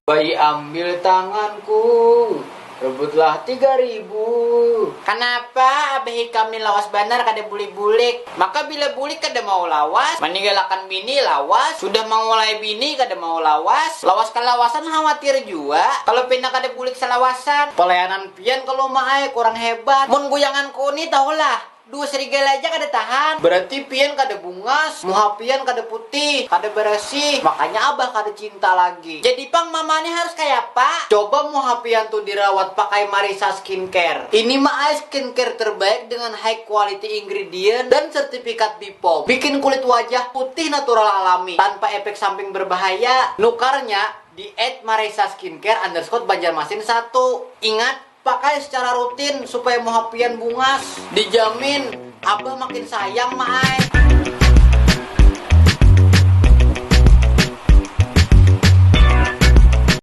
Bayi ambil tanganku, rebutlah 3.000. Kenapa abah hikam ni lawas banar kada bulik-bulik? Maka bila bulik kada mau lawas, meninggalkan bini lawas. Sudah mengulai bini kada mau lawas. Lawas kelawasan khawatir juga. Kalau pindah kada bulik selawasan. Pelayanan pian kalau maai kurang hebat. Mun goyangan koni tahulah. 2 serigala aja kada tahan. Berarti pian kada bungas, muha pian kada putih, kada bersih. Makanya abah kada cinta lagi. Jadi pang mamanya harus kayak apa? Coba muha pian tuh dirawat pakai Marisa Skincare. Ini mah skincare terbaik dengan high quality ingredient dan sertifikat BPOM. Bikin kulit wajah putih natural alami tanpa efek samping berbahaya. Nukarnya di @marisa_skincare_Banjarmasin 1. Ingat, pakai secara rutin supaya muha pian bungas. Dijamin abah makin sayang maai.